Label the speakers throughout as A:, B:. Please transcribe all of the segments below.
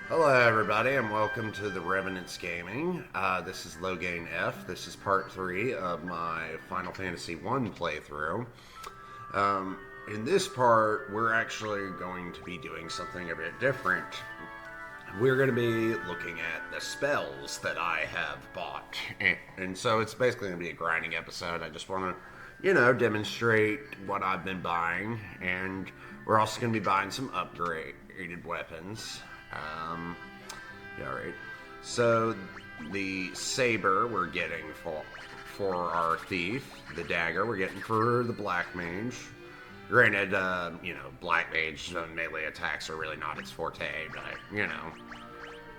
A: Hello, everybody, and welcome to the Revenants Gaming. This is Loghain F. This is part 3 of my Final Fantasy 1 playthrough. In this part, we're actually going to be doing something a bit different. We're going to be looking at the spells that I have bought. And so it's basically going to be a grinding episode. I just want to, demonstrate what I've been buying. And we're also going to be buying some upgraded weapons. Yeah, right. So the saber we're getting for our thief. The dagger we're getting for the black mage. Granted, black mage melee attacks are really not its forte, but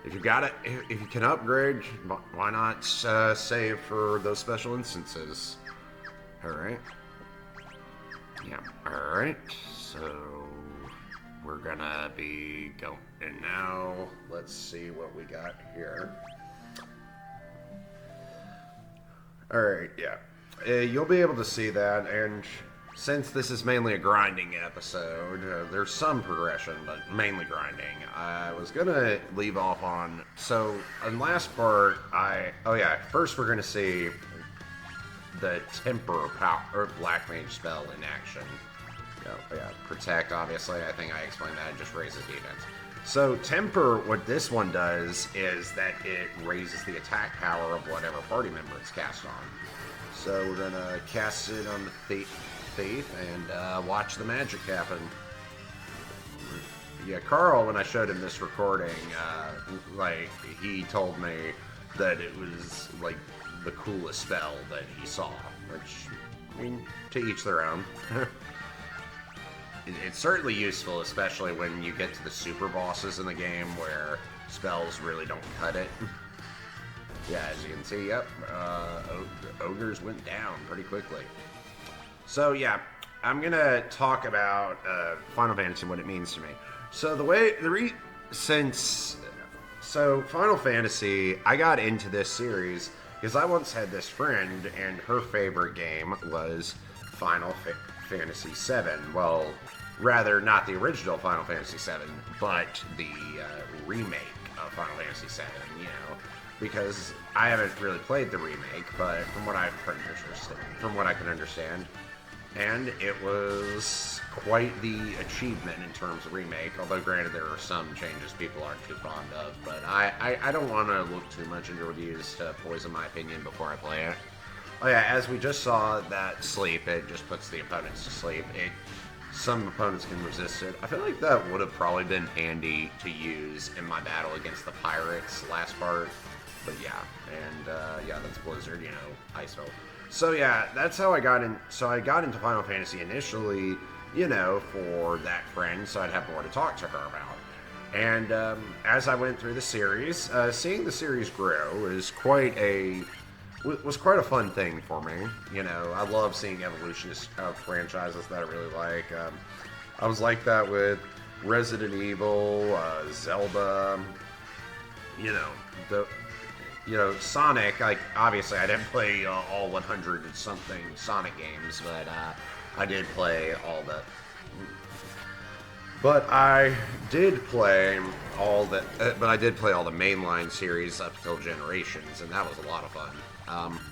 A: if you got it, if you can upgrade, why not save for those special instances? All right. Yeah. All right. So we're gonna be going, and now let's see what we got here. Alright, yeah. You'll be able to see that, and since this is mainly a grinding episode, there's some progression, but mainly grinding. I was gonna leave off on, so in last part, first we're gonna see the temper power, or black mage spell in action. Yeah, protect, obviously. I think I explained that. It just raises defense. So, temper, what this one does is that it raises the attack power of whatever party member it's cast on. So, we're going to cast it on the thief and watch the magic happen. Yeah, Carl, when I showed him this recording, he told me that it was, the coolest spell that he saw. Which, I mean, to each their own. It's certainly useful, especially when you get to the super bosses in the game where spells really don't cut it. Yeah, as you can see, yep, ogres went down pretty quickly. So yeah, I'm gonna talk about Final Fantasy and what it means to me. So Final Fantasy, I got into this series because I once had this friend and her favorite game was Final Fantasy VII. Well, rather not the original Final Fantasy VII, but the remake of Final Fantasy VII. Because I haven't really played the remake, but from what I can understand, and it was quite the achievement in terms of remake. Although, granted, there are some changes people aren't too fond of, but I don't want to look too much into reviews to poison my opinion before I play it. Oh yeah, as we just saw, that sleep, it just puts the opponents to sleep. Some opponents can resist it. I feel like that would have probably been handy to use in my battle against the pirates last part. But yeah, and that's Blizzard, Iceville. So yeah, that's how I got in. So I got into Final Fantasy initially, for that friend, so I'd have more to talk to her about. And as I went through the series, seeing the series grow was quite a fun thing for me. I love seeing evolutions of franchises that I really like. I was like that with Resident Evil, Zelda, Sonic. Obviously I didn't play all 100 and something Sonic games, but I did play all the... But I did play all the mainline series up till Generations, and that was a lot of fun.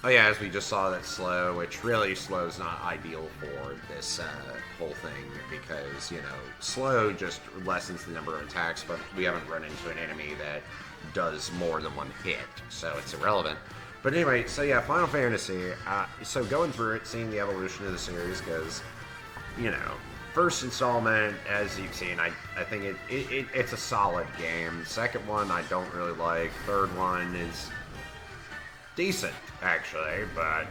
A: As we just saw, that slow, which really slow is not ideal for this whole thing, because, slow just lessens the number of attacks, but we haven't run into an enemy that does more than one hit, so it's irrelevant. But anyway, so yeah, Final Fantasy, so going through it, seeing the evolution of the series, because, first installment, as you've seen, I think it's a solid game. Second one, I don't really like. Third one is decent, actually, but,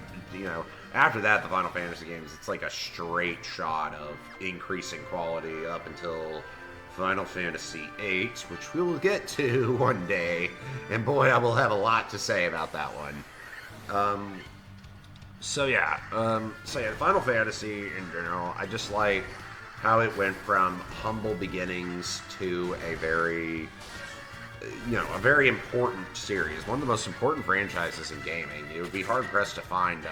A: after that, the Final Fantasy games, it's like a straight shot of increasing quality up until Final Fantasy VIII, which we will get to one day, and boy, I will have a lot to say about that one. Final Fantasy in general, I just like how it went from humble beginnings to a very important series, one of the most important franchises in gaming. It would be hard-pressed to find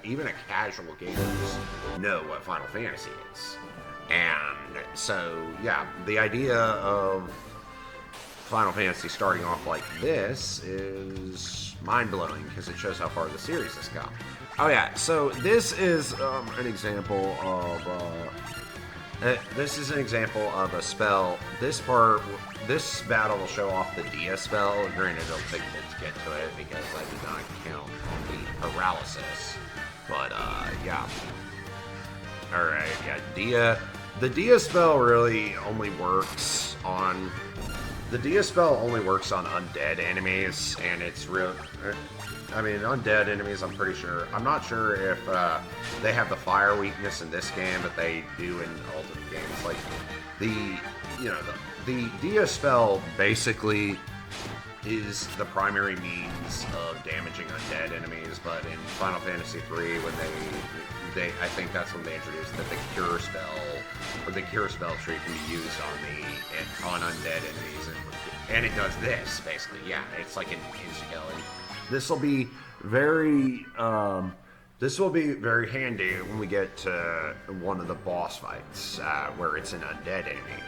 A: even a casual gamers know what Final Fantasy is. And so, yeah, the idea of Final Fantasy starting off like this is mind-blowing because it shows how far the series has come. Oh yeah, so this is an example of a spell. This battle will show off the Dia spell. Granted, it'll take a bit to get to it because I did not count the paralysis. But yeah. All right, yeah, Dia. The Dia spell really only works on. The Dia spell only works on undead enemies, and it's real. I mean, undead enemies, I'm pretty sure. I'm not sure if they have the fire weakness in this game, but they do in alternate games. Like, the Dia spell basically is the primary means of damaging undead enemies, but in Final Fantasy III, when I think that's when they introduced that the cure spell, or the cure spell tree can be used on undead enemies, and it does this, basically. Yeah, it's like an insta-kill. This will be very handy when we get to one of the boss fights where it's an undead enemy.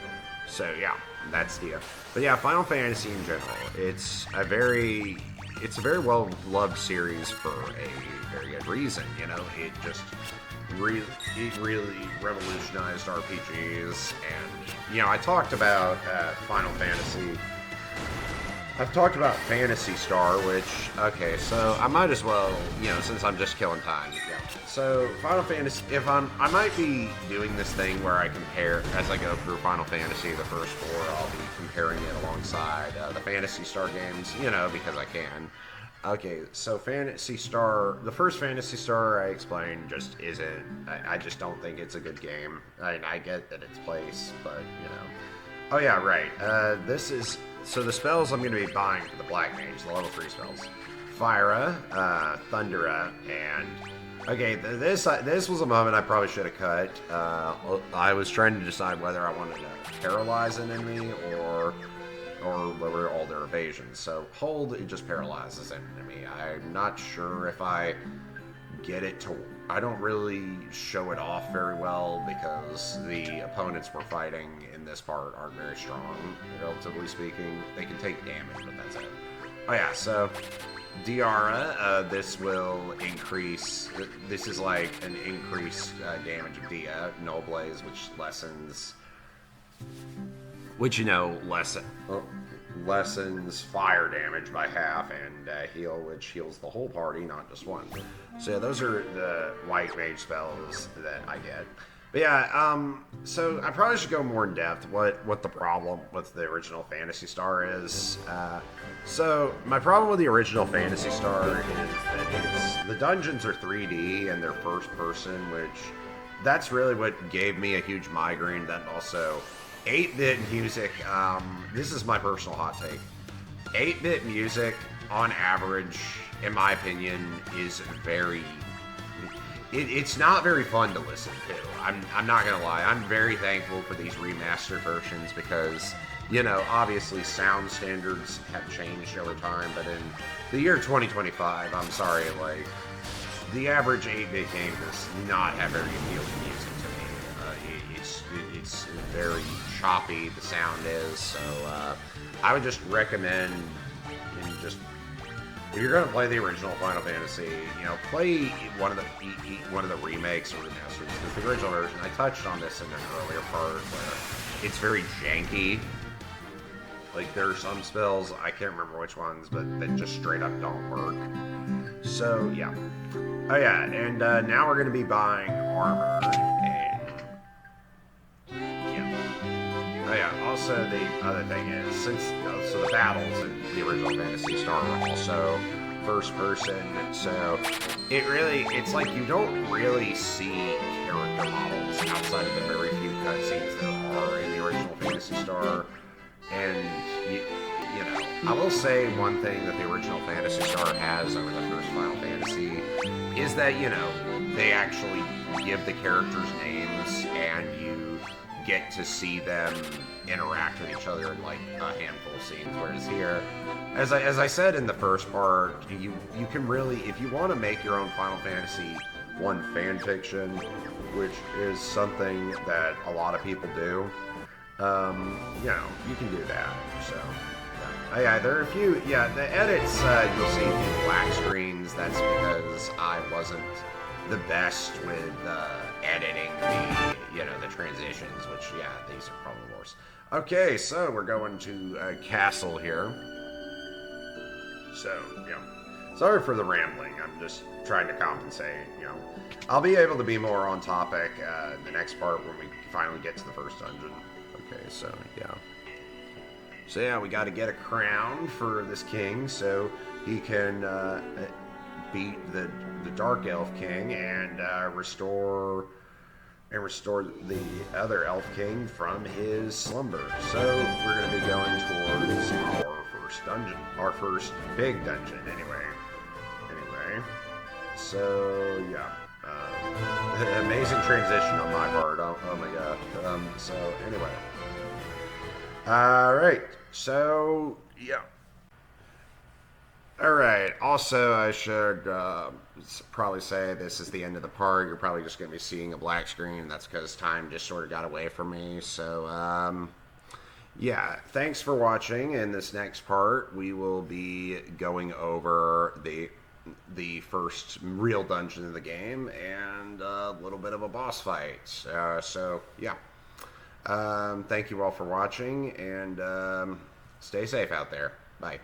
A: So yeah, that's Dia. But yeah, Final Fantasy in general, it's a very well loved series for a very good reason. You know, it really revolutionized RPGs, and you know, I talked about Final Fantasy. I've talked about Phantasy Star, which, okay, so I might as well, you know, since I'm just killing time. Yeah. So, Final Fantasy, I might be doing this thing where I compare, as I go through Final Fantasy, the first four, I'll be comparing it alongside the Phantasy Star games, you know, because I can. Okay, so Phantasy Star, the first Phantasy Star I explained just isn't, I just don't think it's a good game. I get that it's place, but, you know. Oh yeah, right, so the spells I'm going to be buying for the Black Mage, the level 3 spells. Fyra, Thundera, and... Okay, this was a moment I probably should have cut. I was trying to decide whether I wanted to paralyze an enemy or lower all their evasions. So hold, it just paralyzes an enemy. I'm not sure if I get it to... I don't really show it off very well because the opponents we're fighting in this part aren't very strong, relatively speaking. They can take damage, but that's it. Oh yeah, so Diara, this will increase... This is like an increased damage of Dia. Null Blaze, which lessens... Which, you know, lessens fire damage by half, and heal, which heals the whole party, not just one. So yeah, those are the white mage spells that I get. But yeah, so I probably should go more in depth what the problem with the original Phantasy Star is. So my problem with the original Phantasy Star is that the dungeons are 3D and they're first person, which that's really what gave me a huge migraine. Then also 8-bit music, this is my personal hot take. 8-bit music, on average, in my opinion, is it's not very fun to listen to. I'm not gonna lie, I'm very thankful for these remastered versions because, you know, obviously sound standards have changed over time, but in the year 2025, I'm sorry, like, the average 8-bit game does not have very appealing music to me. It's very choppy, the sound is, so I would just recommend, if you're going to play the original Final Fantasy, you know, play one of the remakes or remasters, because the original version, I touched on this in an earlier part, where it's very janky. Like, there are some spells, I can't remember which ones, but that just straight up don't work. So, yeah. Oh yeah, and now we're going to be buying armor, oh yeah, also the other thing is, since, so the battles in the original Phantasy Star were also first person, so it's like you don't really see character models outside of the very few cutscenes there are in the original Phantasy Star, and you know, I will say one thing that the original Phantasy Star has over the first Final Fantasy is that, you know, they actually give the characters names and you get to see them interact with each other in like a handful of scenes, whereas here, as I said in the first part, you can really, if you want to make your own Final Fantasy 1 fan fiction, which is something that a lot of people do, you know, you can do that. So Yeah, there are a few. Yeah, the edits, you'll see a few black screens. That's because I wasn't the best with editing the transitions, which, yeah, these are probably worse. Okay, so we're going to Castle here. So, sorry for the rambling. I'm just trying to compensate. I'll be able to be more on topic in the next part when we finally get to the first dungeon. Okay, so, yeah. So yeah, we got to get a crown for this king so he can beat the Dark Elf King and restore the other Elf King from his slumber. So we're going to be going towards our first dungeon, our first big dungeon. Anyway, so yeah, amazing transition on my part. Oh my god. So anyway. All right. So, yeah. All right. Also, I should probably say this is the end of the part. You're probably just going to be seeing a black screen. That's because time just sort of got away from me. So, yeah. Thanks for watching. In this next part, we will be going over the first real dungeon of the game and a little bit of a boss fight. So, yeah. Thank you all for watching, and stay safe out there. Bye.